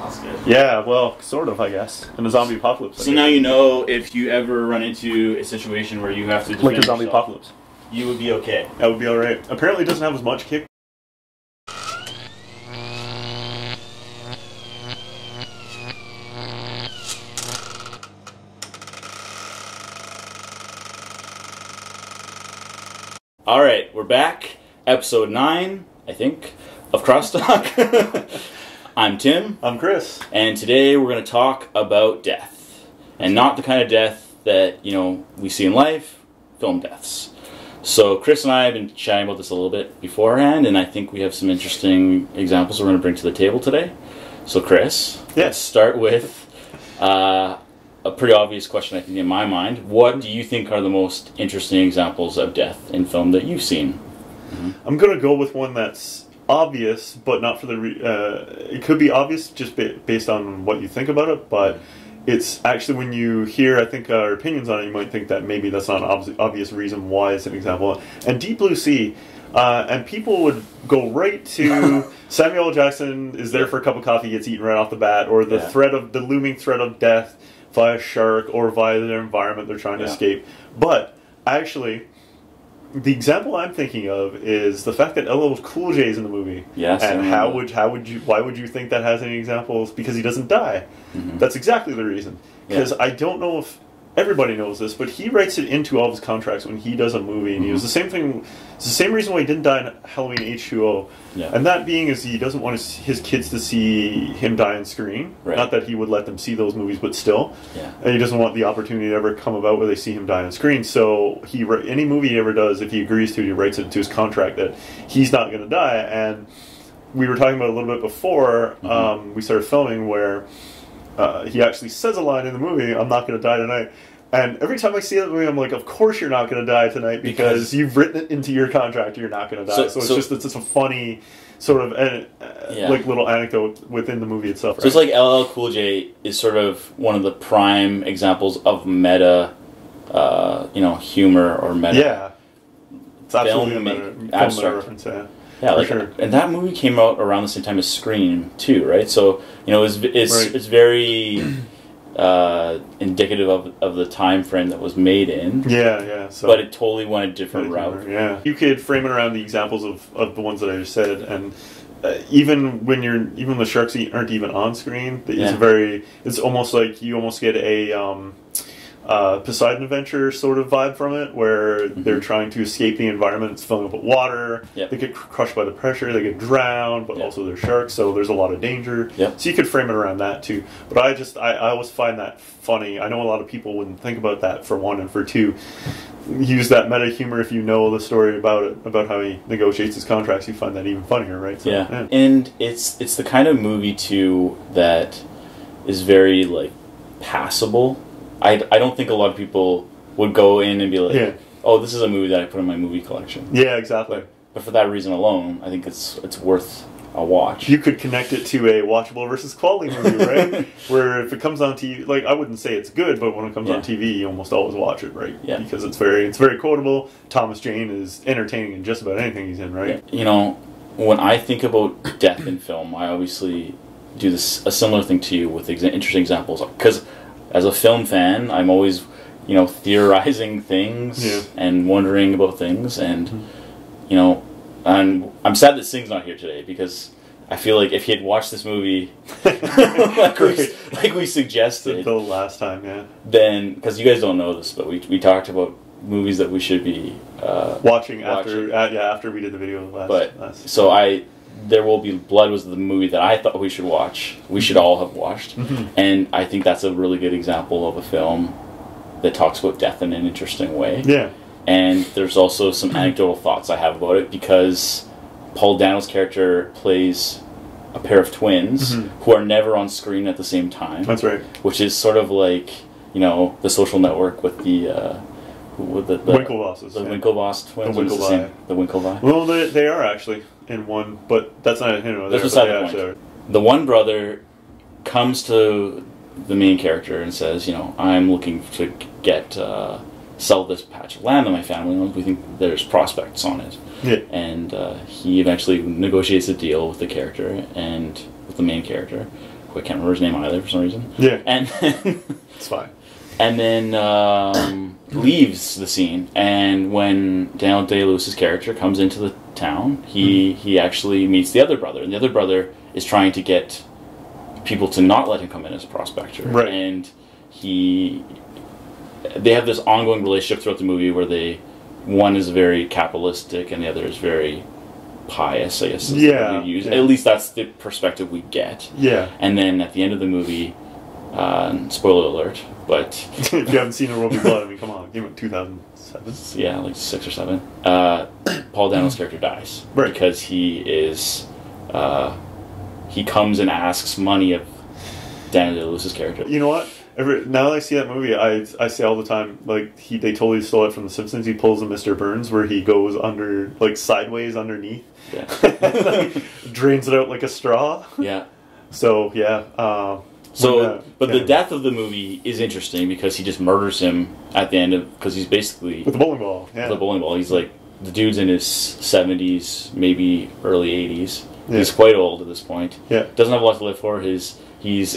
That's good. Yeah, well, sort of, I guess. In a zombie apocalypse. So now you know if you ever run into a situation where you have to defend like a zombie yourself, apocalypse. you would be okay. That would be alright. Apparently it doesn't have as much kick. Alright, we're back. Episode 9, I think, of Crosstalk. I'm Tim. I'm Chris. And today we're going to talk about death. And not the kind of death that, you know, we see in life, film deaths. So Chris and I have been chatting about this a little bit beforehand, and I think we have some interesting examples we're going to bring to the table today. So Chris, let's start with a pretty obvious question, I think, in my mind. What do you think are the most interesting examples of death in film that you've seen? Mm-hmm. I'm going to go with one that's obvious, but not for the... it could be obvious just based on what you think about it, but it's actually when you hear, I think, our opinions on it, you might think that maybe that's not an obvious reason why it's an example. And Deep Blue Sea, and people would go right to Samuel L. Jackson is there for a cup of coffee, gets eaten right off the bat, or the the looming threat of death via a shark or via their environment they're trying to escape. But actually, the example I'm thinking of is the fact that LL Cool J is in the movie. Yes. And why would you think that has any examples? Because he doesn't die. Mm-hmm. That's exactly the reason. Because I don't know if everybody knows this, but he writes it into all of his contracts when he does a movie, and he was the same thing. It's the same reason why he didn't die in Halloween H2O, and that being is he doesn't want his kids to see him die on screen. Right. Not that he would let them see those movies, but still, and he doesn't want the opportunity to ever come about where they see him die on screen. So any movie he ever does, if he agrees to it, he writes it into his contract that he's not going to die. And we were talking about it a little bit before we started filming, where he actually says a line in the movie, "I'm not going to die tonight." And every time I see that movie, I'm like, of course you're not going to die tonight because you've written it into your contract you're not going to die. So it's just a funny sort of like little anecdote within the movie itself. Right? So it's like LL Cool J is sort of one of the prime examples of meta, humor or meta. Yeah, it's absolutely a meta abstract reference. Yeah, like, and that movie came out around the same time as Scream too, right? So it's very indicative of the time frame that was made in. So, but it totally went a different route. Yeah, you could frame it around the examples of the ones that I just said, and even when the sharks aren't even on screen, it's almost like you almost get a Poseidon Adventure sort of vibe from it, where they're trying to escape the environment. It's filling up with water. They get crushed by the pressure. They get drowned, but also they're sharks, so there's a lot of danger. So you could frame it around that too. But I always find that funny. I know a lot of people wouldn't think about that, for one, and for two, use that meta humor. If you know the story about how he negotiates his contracts, you find that even funnier, right? So, and it's the kind of movie too that is very like passable. I don't think a lot of people would go in and be like, oh, this is a movie that I put in my movie collection. Yeah, exactly. But for that reason alone, I think it's worth a watch. You could connect it to a watchable versus quality movie, right? Where if it comes on TV, like, I wouldn't say it's good, but when it comes on TV, you almost always watch it, right? Yeah. Because it's very quotable. Thomas Jane is entertaining in just about anything he's in, right? Yeah. You know, when I think about death in film, I obviously do a similar thing to you with interesting examples, because as a film fan, I'm always, theorizing things and wondering about things, and and I'm sad that Sing's not here today, because I feel like if he had watched this movie, like we suggested the last time, then, because you guys don't know this, but we talked about movies that we should be watching after we did the video last. So There Will Be Blood was the movie that I thought we should watch. We should all have watched. And I think that's a really good example of a film that talks about death in an interesting way. Yeah. And there's also some anecdotal thoughts I have about it, because Paul Dano's character plays a pair of twins who are never on screen at the same time. That's right. Which is sort of like, The Social Network with the Winklevosses. The Winklevoss twins. The Winklevi. Well, they are actually in one, but that's not the one brother comes to the main character and says, I'm looking to sell this patch of land to my family. We think there's prospects on it. Yeah. And he eventually negotiates a deal with the character and with the main character, who I can't remember his name either for some reason. Yeah. And then, it's fine. And then leaves the scene. And when Daniel Day-Lewis's character comes into the town, he actually meets the other brother. And the other brother is trying to get people to not let him come in as a prospector. Right. And they have this ongoing relationship throughout the movie where one is very capitalistic and the other is very pious, I guess. Yeah. At least that's the perspective we get. Yeah. And then at the end of the movie, spoiler alert, but if you haven't seen There Will Be Blood, I mean, come on, came out 2007. Yeah, like 6 or 7. Paul Dano's character dies because he comes and asks money of Daniel Day-Lewis's character. You know what? Now that I see that movie, I say all the time, like, they totally stole it from The Simpsons. He pulls a Mr. Burns where he goes under, like, sideways underneath. Yeah. Like, drains it out like a straw. Yeah. So, yeah. The death of the movie is interesting because he just murders him at the end because he's basically... With a bowling ball, yeah. With a bowling ball. He's like, the dude's in his 70s, maybe early 80s. Yeah. He's quite old at this point. Yeah. Doesn't have a lot to live for. He's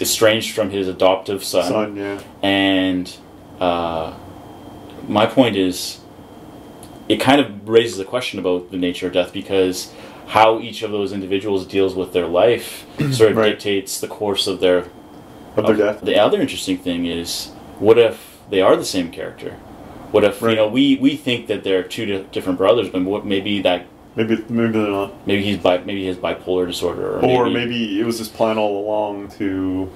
estranged from his adoptive son. Yeah. And my point is, it kind of raises a question about the nature of death because how each of those individuals deals with their life sort of dictates the course of their death. The other interesting thing is, what if they are the same character? What if we think that they're two different brothers, but maybe they're not. Maybe he has bipolar disorder, or maybe it was his plan all along to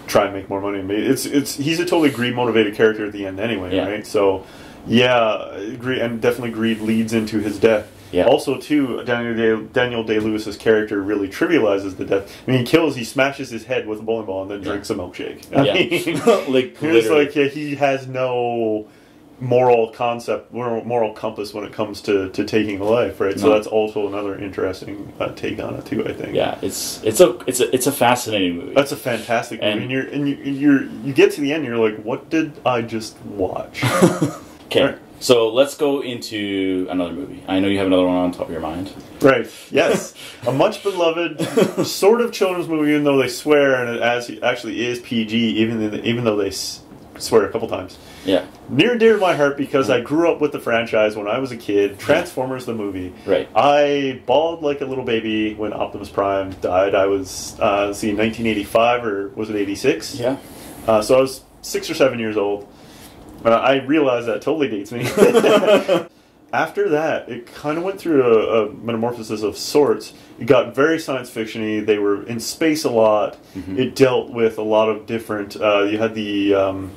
try and make more money. He's a totally greed motivated character at the end anyway, right? So definitely greed leads into his death. Yeah. Also, too, Daniel Day-Lewis's character really trivializes the death. I mean, he smashes his head with a bowling ball and then drinks a milkshake. It's like he has no moral compass when it comes to taking a life, right? No. So that's also another interesting take on it too, I think. Yeah, it's a fascinating movie. That's a fantastic movie, and you get to the end, and you're like, what did I just watch? Okay. Right. So let's go into another movie. I know you have another one on top of your mind. Right. Yes. A much beloved sort of children's movie, even though they swear, and it actually is PG, even though they swear a couple times. Yeah. Near and dear to my heart because I grew up with the franchise when I was a kid. Transformers the movie. Right. I bawled like a little baby when Optimus Prime died. I was, 1985 or was it 86? Yeah. So I was 6 or 7 years old. I realize that totally dates me. After that, it kind of went through a metamorphosis of sorts. It got very science fiction-y. They were in space a lot. Mm-hmm. It dealt with a lot of different... you had the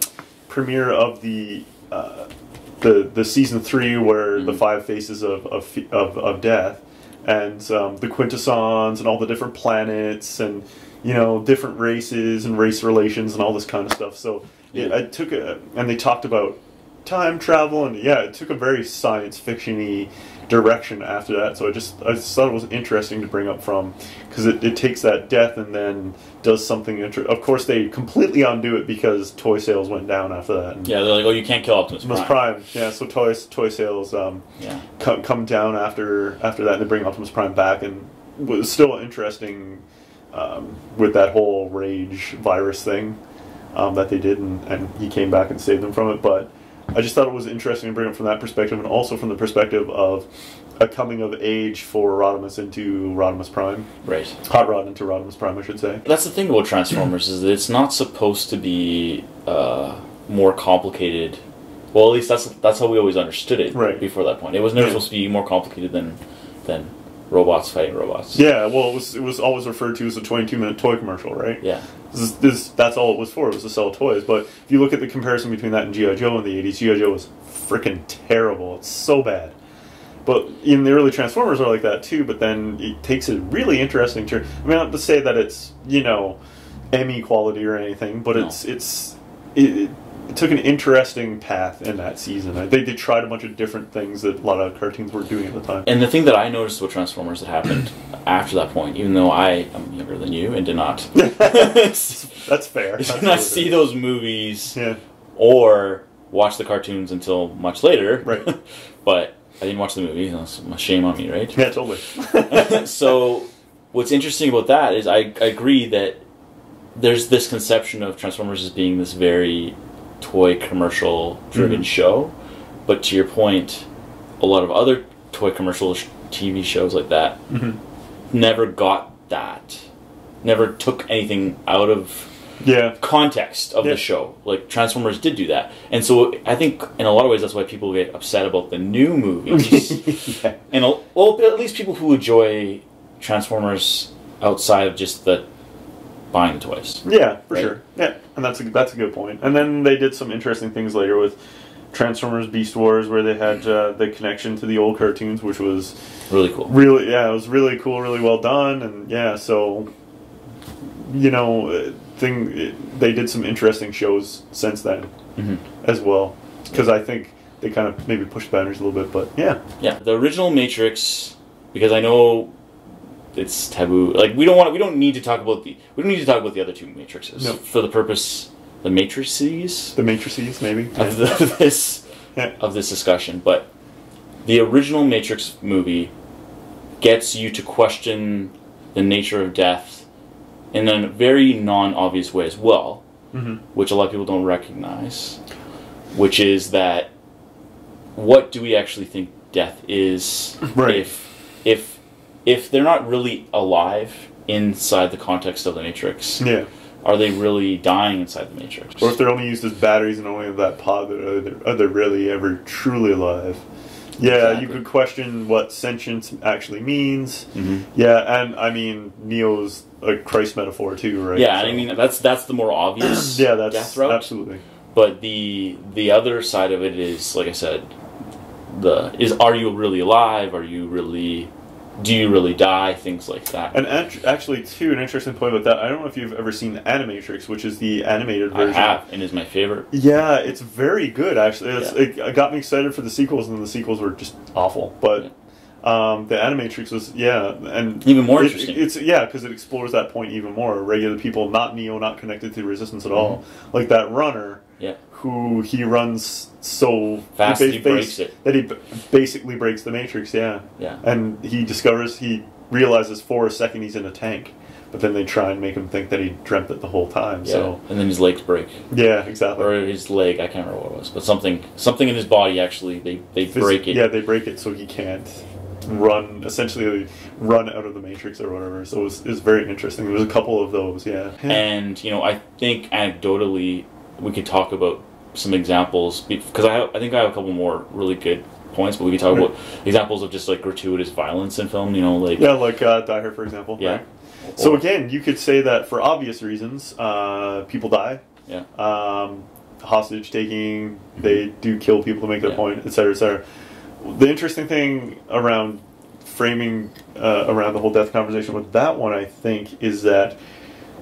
premiere of the season 3 where the 5 faces of death and the quintessons and all the different planets and different races and race relations and all this kind of stuff. So... I took and they talked about time travel, and it took a very science fiction-y direction after that. So I just thought it was interesting to bring up because it takes that death and then does something Of course, they completely undo it because toy sales went down after that. And they're like, oh, you can't kill Optimus Prime. Yeah, so toy sales come down after that, and they bring Optimus Prime back, and it was still interesting with that whole rage virus thing. That they did, and he came back and saved them from it. But I just thought it was interesting to bring it from that perspective, and also from the perspective of a coming of age for Rodimus into Rodimus Prime. Right. Hot Rod into Rodimus Prime, I should say. That's the thing about Transformers, is that it's not supposed to be more complicated. Well, at least that's how we always understood it before that point. It was never supposed to be more complicated than robots fighting robots. Yeah, well, it was always referred to as a 22-minute toy commercial, right? Yeah. That's all it was for. It was to sell toys. But if you look at the comparison between that and G.I. Joe in the 80s, G.I. Joe was freaking terrible. It's so bad. But in the early Transformers are like that too, but then it takes a really interesting turn. I mean, not to say that it's, Emmy quality or anything, but it took an interesting path in that season. They tried a bunch of different things that a lot of cartoons were doing at the time. And the thing that I noticed with Transformers that happened after that point, even though I am younger than you and did not... That's fair. Did not see those movies or watch the cartoons until much later. Right. But I didn't watch the movie. That's a shame on me, right? Yeah, totally. So what's interesting about that is I agree that there's this conception of Transformers as being this very toy commercial driven show, but to your point, a lot of other toy commercial TV shows like that never got that, never took anything out of context of the show. Like Transformers did do that, and so I think in a lot of ways that's why people get upset about the new movies. And well, at least people who enjoy Transformers outside of just the buying the toys. Yeah, for sure. Yeah, and that's a good point. And then they did some interesting things later with Transformers Beast Wars, where they had the connection to the old cartoons, which was really cool. Really, yeah, it was really cool, really well done, and yeah, so you know, they did some interesting shows since then as well, because I think they kind of maybe pushed boundaries a little bit, but yeah, the original Matrix, because I know it's taboo. Like we don't need to talk about the other two Matrixes for the purpose. The matrices maybe of this discussion, but the original Matrix movie gets you to question the nature of death in a very non-obvious way as well, which a lot of people don't recognize, which is that what do we actually think death is if they're not really alive inside the context of the Matrix? Are they really dying inside the Matrix? Or if they're only used as batteries and only have that pod, are they really ever truly alive? Yeah, you could question what sentience actually means. Yeah, and I mean, Neo's a Christ metaphor too, right? Yeah, so. I mean that's the more obvious death route. Absolutely. But the other side of it is, like I said, are you really alive? Do you really die? Things like that. And actually, too, an interesting point about that, I don't know if you've ever seen Animatrix, which is the animated version. I have, and is my favorite. Yeah, it's very good, actually. It got me excited for the sequels, and the sequels were just awful. But the Animatrix was, and even more interesting. It's because it explores that point even more. Regular people, not Neo, not connected to the Resistance at all. Like that runner, who he runs so fast he breaks it. That he basically breaks the Matrix, And he realizes for a second he's in a tank, but then they try and make him think that he dreamt it the whole time. So and then his legs break. Yeah, exactly. Or his leg, I can't remember what it was, but something in his body actually they break it. Yeah, they break it so he can't essentially run out of the Matrix or whatever. So it was very interesting. There was a couple of those, And I think anecdotally we could talk about some examples, because I think I have a couple more really good points, but we could talk about examples of just like gratuitous violence in film, like like Die Hard, for example. Yeah. Right? So again, you could say that for obvious reasons, people die. Hostage taking, they do kill people to make their point, etc., etc. The interesting thing around framing around the whole death conversation with that one, I think, is that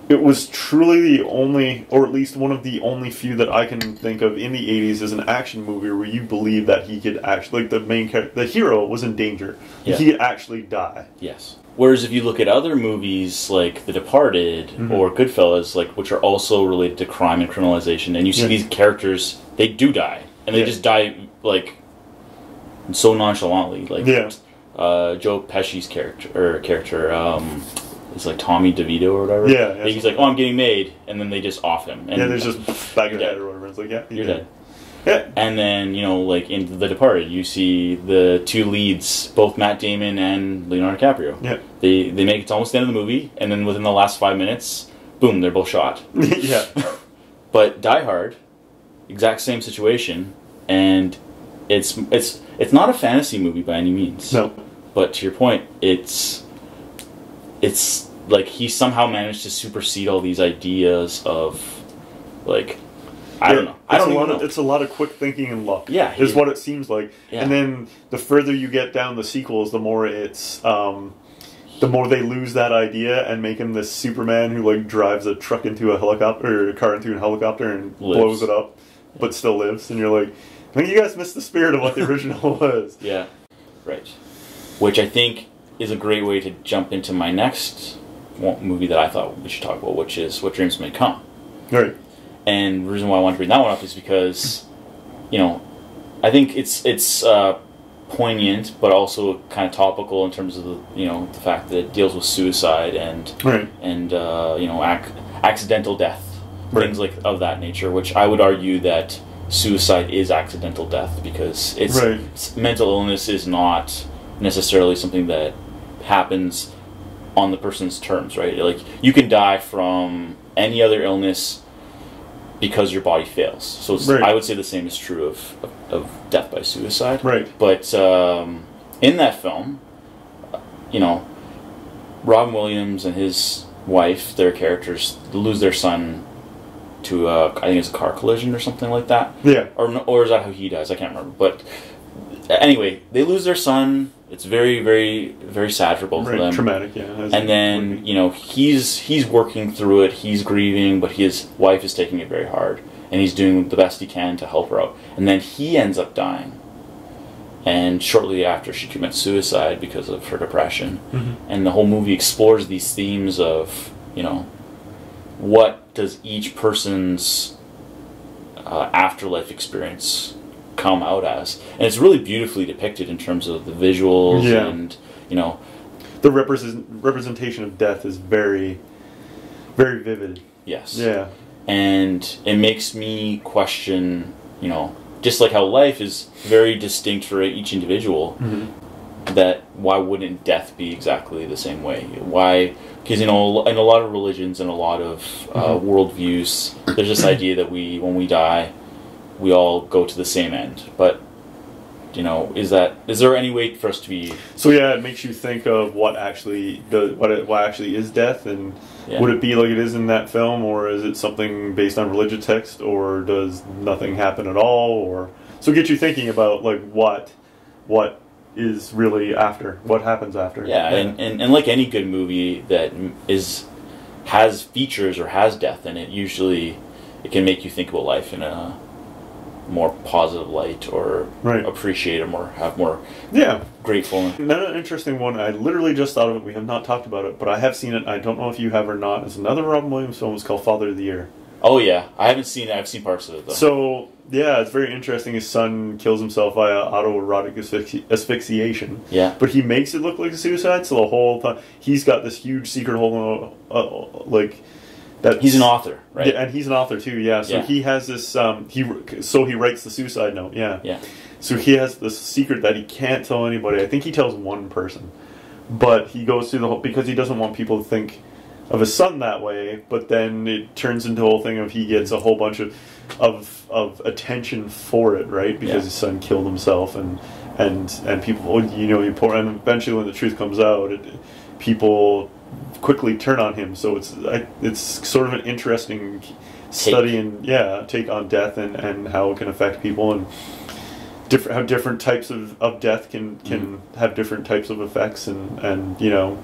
it was truly the only, or at least one of the only few that I can think of in the 80s as an action movie where you believe that he could actually, like the hero was in danger. He could actually die. Yes. Whereas if you look at other movies like The Departed or Goodfellas, which are also related to crime and criminalization, and you see these characters, they do die. And they just die, so nonchalantly. Joe Pesci's character, it's like Tommy DeVito or whatever. Yeah, he's like, I'm getting made, and then they just off him. And there's just back of the head or whatever. It's like, you're dead. Yeah. And then, in The Departed, you see the two leads, both Matt Damon and Leonardo DiCaprio. Yeah. They make it to almost the end of the movie, and then within the last 5 minutes, boom, they're both shot. Yeah. But Die Hard, exact same situation, and it's not a fantasy movie by any means. No. But to your point, it's like he somehow managed to supersede all these ideas of, I don't know. It's a lot of quick thinking and luck. Yeah. Is what it seems like. Yeah. And then the further you get down the sequels, the more it's, the more they lose that idea and make him this Superman who, drives a truck into a helicopter, or a car into a helicopter and blows it up, but still lives. And you're like, I think you guys missed the spirit of what the original was. Yeah. Right. Which I think is a great way to jump into my next movie that I thought we should talk about, which is What Dreams May Come. Right. And the reason why I wanted to bring that one up is because, I think it's poignant, but also kind of topical in terms of the fact that it deals with suicide and accidental death, things like of that nature, which I would argue that suicide is accidental death, because it's mental illness is not necessarily something that happens on the person's terms, right? Like, you can die from any other illness because your body fails. So I would say the same is true of death by suicide. Right. But in that film, you know, Robin Williams and his wife, their characters, lose their son to I think it's a car collision or something like that. Yeah. Or is that how he dies? I can't remember. But anyway, they lose their son. It's very, very, very sad for both of them. Traumatic, yeah. And then, you know, he's working through it. He's grieving, but his wife is taking it very hard, and he's doing the best he can to help her out. And then he ends up dying. And shortly after, she commits suicide because of her depression. And the whole movie explores these themes of, you know, what does each person's afterlife experience come out as. And it's really beautifully depicted in terms of the visuals and, you know... The representation of death is very, very vivid. Yes. Yeah. And it makes me question, you know, just like how life is very distinct for each individual, that why wouldn't death be exactly the same way? Why? Because, you know, in a lot of religions and a lot of worldviews, there's this idea that when we die, we all go to the same end. But, you know, is there any way for us to be... So yeah, it makes you think of what actually is death, and would it be like it is in that film, or is it something based on religious text, or does nothing happen at all, or... So get you thinking about, like, what is really after, what happens after. Yeah, and like any good movie that has features or has death in it, usually it can make you think about life in a more positive light, or appreciate it more, have more gratefulness. Another interesting one, I literally just thought of it, we have not talked about it, but I have seen it, I don't know if you have or not. It's another Robin Williams film, it's called Father of the Year. Oh yeah, I haven't seen it, I've seen parts of it though. So, yeah, it's very interesting. His son kills himself via autoerotic asphyxiation. Yeah. But he makes it look like a suicide, so the whole time, he's got this huge secret hole, he's an author, right? Yeah, and he's an author too, yeah. So he has this, he writes the suicide note, yeah. So he has this secret that he can't tell anybody. I think he tells one person. But he goes through the whole, because he doesn't want people to think of his son that way, but then it turns into a whole thing of he gets a whole bunch of attention for it, right? Because his son killed himself, and people, you know, and eventually when the truth comes out, people quickly turn on him. So it's sort of an interesting study and take on death and how it can affect people, and how different types of death can have different types of effects, and you know,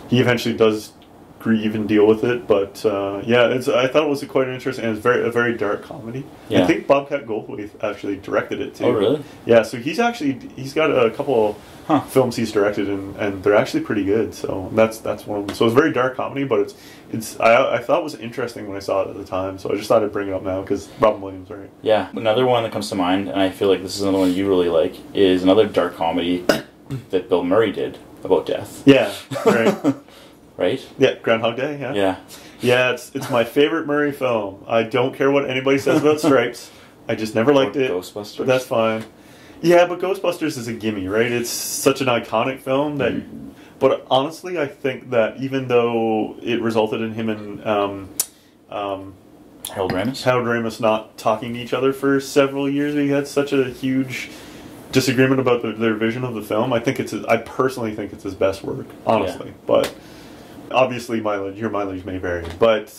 he eventually does grieve and deal with it, but I thought it was quite interesting, and it's a very dark comedy. I think Bobcat Goldthwait actually directed it too. Oh really? Yeah, so he's got a couple of films he's directed, and they're actually pretty good. So that's one of them. So it's a very dark comedy, but I thought it was interesting when I saw it at the time. So I just thought I'd bring it up now because Robin Williams, right? Yeah. Another one that comes to mind, and I feel like this is another one you really like, is another dark comedy that Bill Murray did about death. Yeah. Right. Right? Yeah, Groundhog Day, Yeah, it's my favorite Murray film. I don't care what anybody says about Stripes. I just never liked it. Ghostbusters. But that's fine. Yeah, but Ghostbusters is a gimme, right? It's such an iconic film that... But honestly, I think that even though it resulted in him and... Harold Ramis not talking to each other for several years, we had such a huge disagreement about their vision of the film. I personally think it's his best work, honestly. But... Obviously, your mileage may vary, but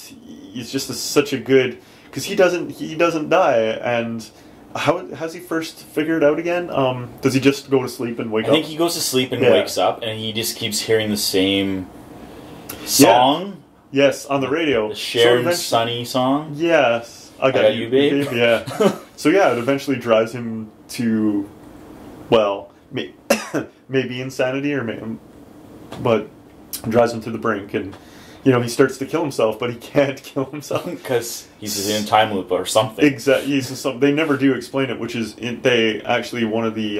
it's just such a good, because he doesn't die. And how has he first figured it out again? Does he just go to sleep and wake up? I think he goes to sleep and wakes up, and he just keeps hearing the same song. Yeah. Yes, on the radio, the Sharon Sunny song. Yes, I got you, babe. Yeah. So yeah, it eventually drives him to, well, maybe insanity, but drives him to the brink, and you know, he starts to kill himself, but he can't kill himself because he's in a time loop or something. Exactly. They never do explain it, which is they actually one of the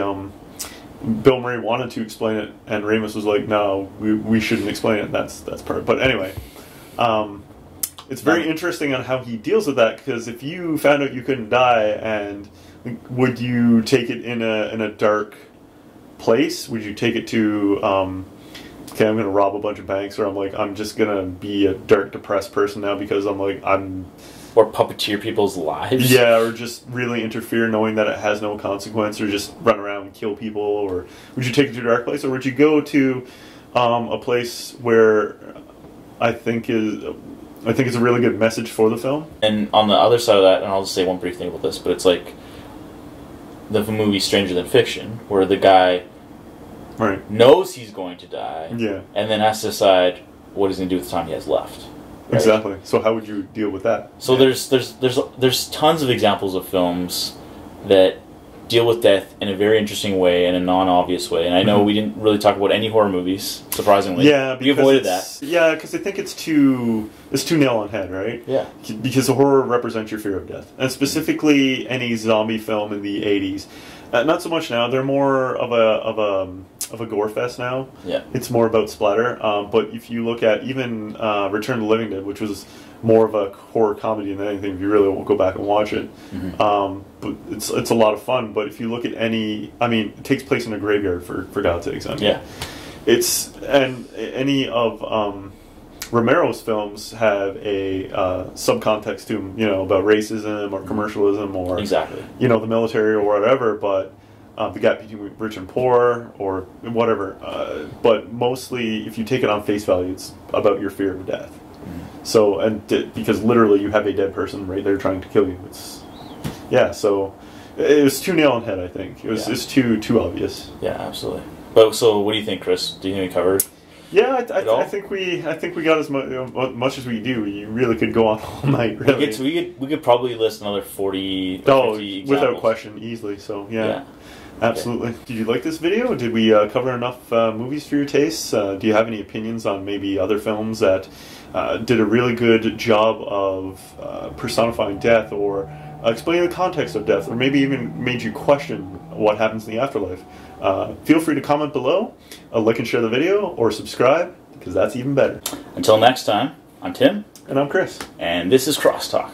Bill Murray wanted to explain it, and Ramis was like, "No, we shouldn't explain it." That's part. But anyway, it's very interesting on how he deals with that, because if you found out you couldn't die, and would you take it in a dark place? Would you take it to okay, I'm gonna rob a bunch of banks, or I'm just gonna be a dark, depressed person now because or puppeteer people's lives. Yeah, or just really interfere knowing that it has no consequence, or just run around and kill people? Or would you take it to a dark place, or would you go to a place where I think is a really good message for the film? And on the other side of that, and I'll just say one brief thing about this, but it's like the movie Stranger Than Fiction, where the guy knows he's going to die, and then has to decide what he's going to do with the time he has left. Right? Exactly. So how would you deal with that? So there's tons of examples of films that deal with death in a very interesting way, in a non-obvious way. And I know we didn't really talk about any horror movies, surprisingly. Yeah, we avoided that. Yeah, because I think it's too nail on head, right? Yeah. Because the horror represents your fear of death, and specifically any zombie film in the '80s. Not so much now. They're more of a gore fest now. Yeah. It's more about splatter. But if you look at even Return of the Living Dead, which was more of a horror comedy than anything, if you really won't go back and watch it, but it's a lot of fun. But if you look at it takes place in a graveyard, for God's sakes. Any of Romero's films have a subcontext to them, about racism or commercialism or the military or whatever, but the gap between rich and poor or whatever. But mostly, if you take it on face value, it's about your fear of death. So, because literally you have a dead person right there trying to kill you. So it was too nail on head, I think. It's too obvious. Yeah, absolutely. But so, what do you think, Chris? Do you think we covered? Yeah, I think we got as much as we do. You really could go on all night. Really, we could probably list another 40. 50 examples. Without question, easily. So yeah. Absolutely. Okay. Did you like this video? Did we cover enough movies for your tastes? Do you have any opinions on maybe other films that did a really good job of personifying death, or explaining the context of death, or maybe even made you question what happens in the afterlife? Feel free to comment below, like and share the video, or subscribe, because that's even better. Until next time, I'm Tim. And I'm Chris. And this is Crosstalk.